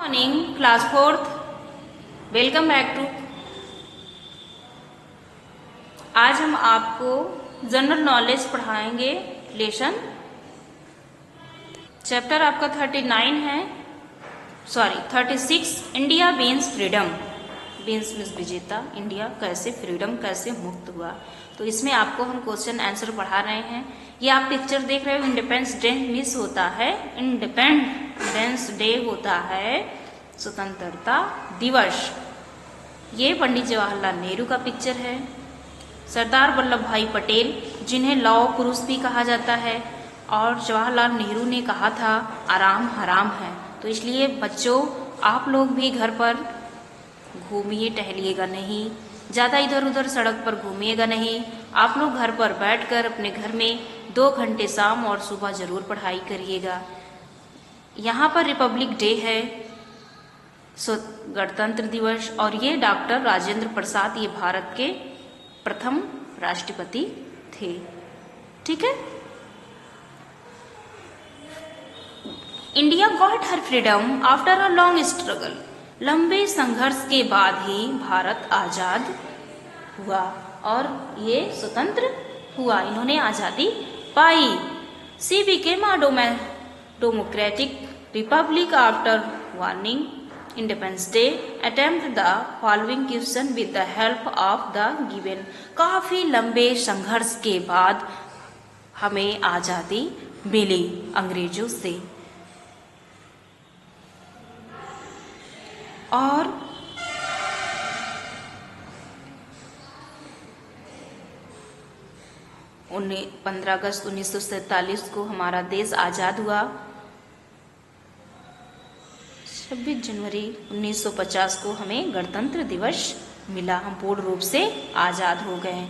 Morning class fourth, welcome back to. आज हम आपको जनरल नॉलेज पढ़ाएंगे। लेसन चैप्टर आपका 39 है, 36। India wins freedom. Wins means विजेता। इंडिया कैसे फ्रीडम, कैसे मुक्त हुआ। तो इसमें आपको हम क्वेश्चन आंसर पढ़ा रहे हैं। ये आप पिक्चर देख रहे हो, इंडिपेंडेंस डे मिस होता है, इंडिपेंडेंस डे होता है स्वतंत्रता दिवस। ये पंडित जवाहरलाल नेहरू का पिक्चर है। सरदार वल्लभ भाई पटेल, जिन्हें लौह पुरुष भी कहा जाता है, और जवाहरलाल नेहरू ने कहा था आराम हराम है। तो इसलिए बच्चों, आप लोग भी घर पर घूमिए, टहलिएगा नहीं, ज़्यादा इधर उधर सड़क पर घूमिएगा नहीं। आप लोग घर पर बैठकर अपने घर में 2 घंटे शाम और सुबह जरूर पढ़ाई करिएगा। यहाँ पर रिपब्लिक डे है, गणतंत्र दिवस, और ये डॉक्टर राजेंद्र प्रसाद, ये भारत के प्रथम राष्ट्रपति थे। ठीक है। India got her freedom after a long struggle. लंबे संघर्ष के बाद ही भारत आजाद हुआ और ये स्वतंत्र हुआ, इन्होंने आजादी पाई। She became a democratic republic after warning independence day attempt the following question with the help of the given. काफी लंबे संघर्ष के बाद हमें आजादी मिली अंग्रेजों से। और 15 अगस्त 1947 को हमारा देश आजाद हुआ। 26 जनवरी 1950 को हमें गणतंत्र दिवस मिला, हम पूर्ण रूप से आजाद हो गए।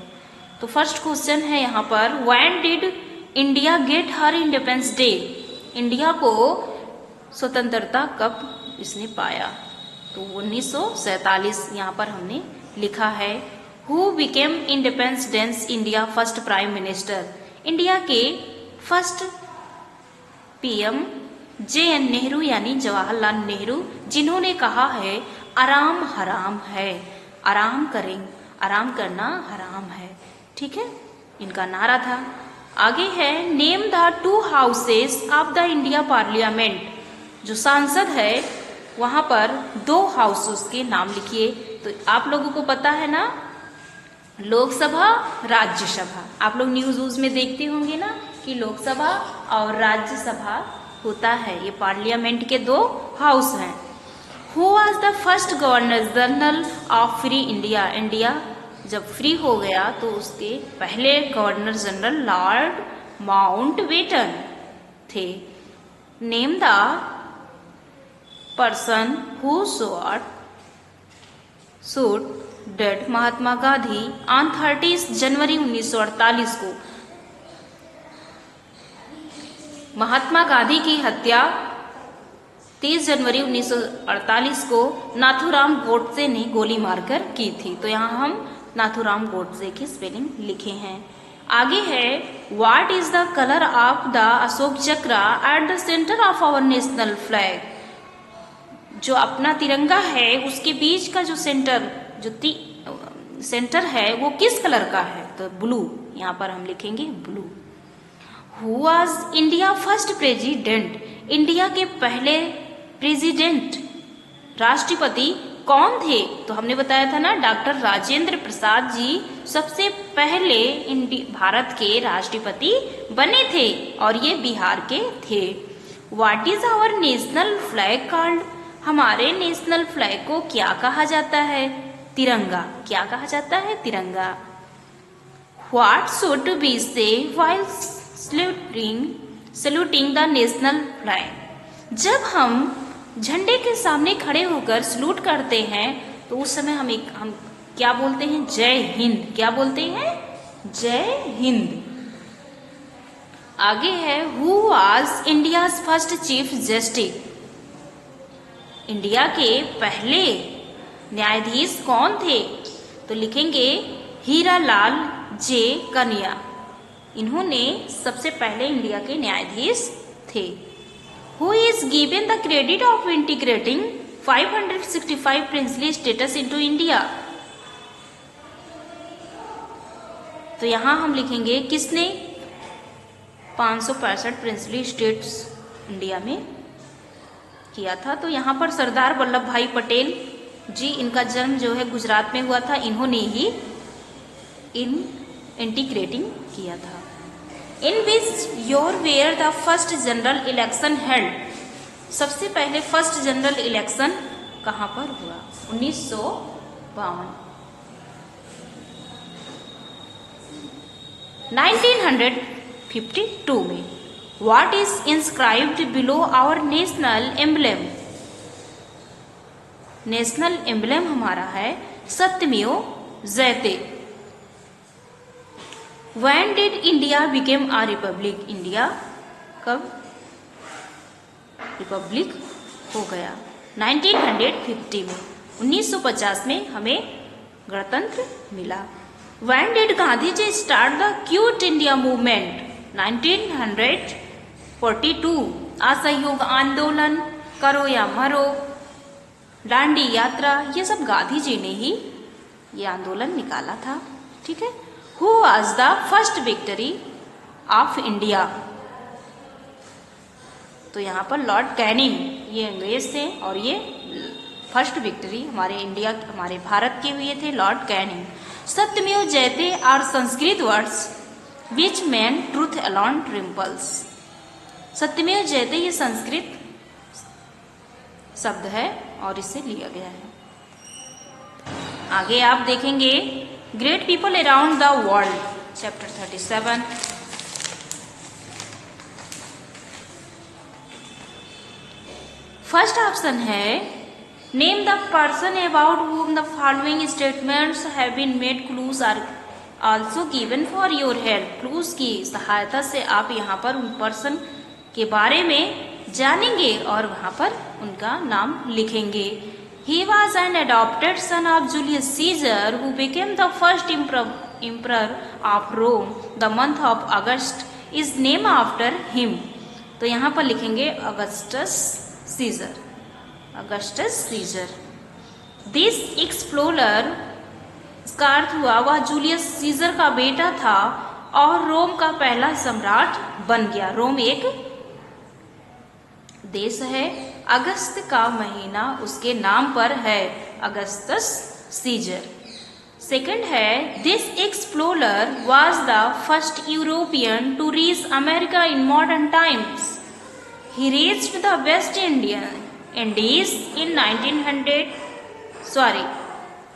तो फर्स्ट क्वेश्चन है यहाँ पर, when did India get her independence day. India को स्वतंत्रता कब इसने पाया। तो 1947 यहाँ पर हमने लिखा है। Who became independence India first prime minister. India के फर्स्ट पीएम JN नेहरू यानी जवाहरलाल नेहरू, जिन्होंने कहा है आराम हराम है, आराम करें, आराम करना हराम है। ठीक है, इनका नारा था। आगे है, name the 2 houses of the India parliament. जो सांसद है वहां पर 2 हाउसेस के नाम लिखिए। तो आप लोगों को पता है ना, लोकसभा, राज्यसभा। आप लोग न्यूज में देखते होंगे ना कि लोकसभा और राज्यसभा होता है। ये पार्लियामेंट के 2 हाउस हैं। Who was the first governor general of free India. India जब फ्री हो गया तो उसके पहले गवर्नर जनरल लॉर्ड माउंटबेटन थे। Name the person who shoot dead Mahatma Gandhi on 30 जनवरी 1948 को। महात्मा गांधी की हत्या 30 जनवरी 1948 को नाथूराम गोडसे ने गोली मारकर की थी। तो यहाँ हम नाथूराम गोडसे की स्पेलिंग लिखे हैं। आगे है, what is the colour of the Ashoka Chakra at the centre of our national flag. जो अपना तिरंगा है उसके बीच का जो सेंटर है वो किस कलर का है। तो ब्लू, यहाँ पर हम लिखेंगे blue. Who was India first president. India के पहले प्रेसिडेंट, राष्ट्रपति कौन थे। तो हमने बताया था ना, डॉक्टर राजेंद्र प्रसाद जी सबसे पहले भारत के राष्ट्रपति बने थे और ये बिहार के थे। What is our national flag called. हमारे नेशनल फ्लैग को क्या कहा जाता है। तिरंगा। क्या कहा जाता है, तिरंगा। व्हाट शुड बी से while saluting the national flag. जब हम झंडे के सामने खड़े होकर सलूट करते हैं तो उस समय हम क्या बोलते हैं, जय हिंद। क्या बोलते हैं, जय हिंद। आगे है, who was India's first chief justice. India के पहले न्यायाधीश कौन थे। तो लिखेंगे हीरालाल जे कन्या। इन्होंने सबसे पहले इंडिया के न्यायाधीश थे। Who is given the credit of integrating 565 princely status into India। तो यहाँ हम लिखेंगे किसने 565 प्रिंसली स्टेट्स इंडिया में किया था। तो यहाँ पर सरदार वल्लभ भाई पटेल जी, इनका जन्म जो है गुजरात में हुआ था, इन्होंने ही इंटीग्रेटिंग किया था। In which year were the first general election held, सबसे पहले फर्स्ट जनरल इलेक्शन कहाँ पर हुआ? 1952। 1952 में। What is inscribed below our national emblem? National emblem हमारा है सत्यमेव जयते। When did India became a republic? India कब रिपब्लिक हो गया? 1950 में। 1950 में हमें गणतंत्र मिला। When did Gandhi ji start the quit India movement? 1942। असहयोग आंदोलन, करो या मरो, दांडी यात्रा, ये सब गांधी जी ने ही ये आंदोलन निकाला था। ठीक है। Who was the first victory of India? तो यहाँ पर लॉर्ड कैनिंग, ये अंग्रेज थे और ये फर्स्ट विक्ट्री हमारे इंडिया, हमारे भारत के हुए थे Lord Canning. Satyameva Jayate are Sanskrit words which mean truth alone triumphs. Satyameva Jayate ये संस्कृत शब्द है और इससे लिया गया है। आगे आप देखेंगे great people around the world, chapter 37। First option है name the person about whom the following statements have been made। clues are also given for your help। clues की सहायता से आप यहाँ पर उन पर्सन के बारे में जानेंगे और वहाँ पर उनका नाम लिखेंगे। He was an adopted son of Julius Caesar who became the first emperor of Rome। The month of August is named after him। तो यहाँ पर लिखेंगे Augustus Caesar, Augustus Caesar. This explorer, इसका अर्थ हुआ वह जूलियस सीजर का बेटा था और रोम का पहला सम्राट बन गया। रोम एक देश है, अगस्त का महीना उसके नाम पर है, अगस्तस सीजर। सेकंड है this explorer was the first European to reach America in modern times. He reached the West Indies in 1900.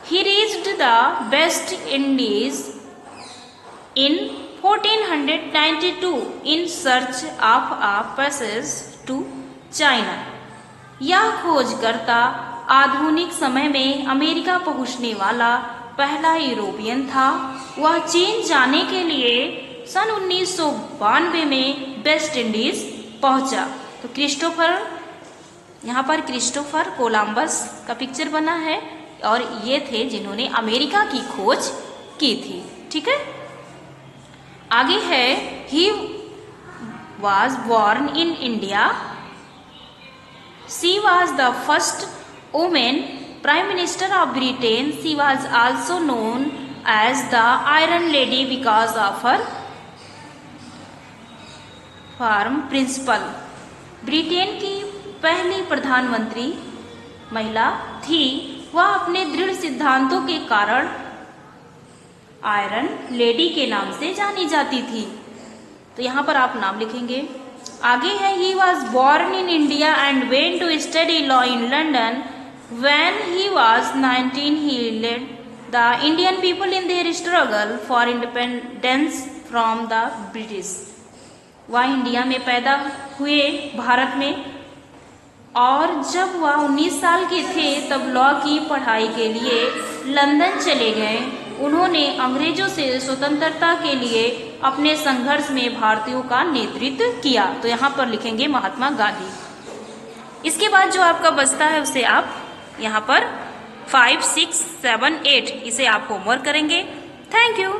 He reached the West Indies in 1492 in search of a passage to China। यह खोजकर्ता आधुनिक समय में America पहुंचने वाला पहला European था। वह चीन जाने के लिए सन 1992 में वेस्ट इंडीज पहुंचा। तो क्रिस्टोफर, यहाँ पर क्रिस्टोफर कोलंबस का पिक्चर बना है और ये थे जिन्होंने अमेरिका की खोज की थी। ठीक है। आगे है he was born in India. She was the first women prime minister of Britain. She was also known as the iron lady because of her firm principle. Britain की पहली प्रधानमंत्री महिला थी। वह अपने दृढ़ सिद्धांतों के कारण आयरन लेडी के नाम से जानी जाती थी। तो यहाँ पर आप नाम लिखेंगे। आगे है he was born in India and went to study law in London. When he was 19 he led the Indian people in their struggle for independence from the British. वह इंडिया में पैदा हुए भारत में और जब वह 19 साल के थे तब लॉ की पढ़ाई के लिए लंदन चले गए। उन्होंने अंग्रेजों से स्वतंत्रता के लिए अपने संघर्ष में भारतीयों का नेतृत्व किया। तो यहाँ पर लिखेंगे महात्मा गांधी। इसके बाद जो आपका बचता है उसे आप यहाँ पर 5, 6, 7, 8 इसे आप होमवर्क करेंगे। Thank you.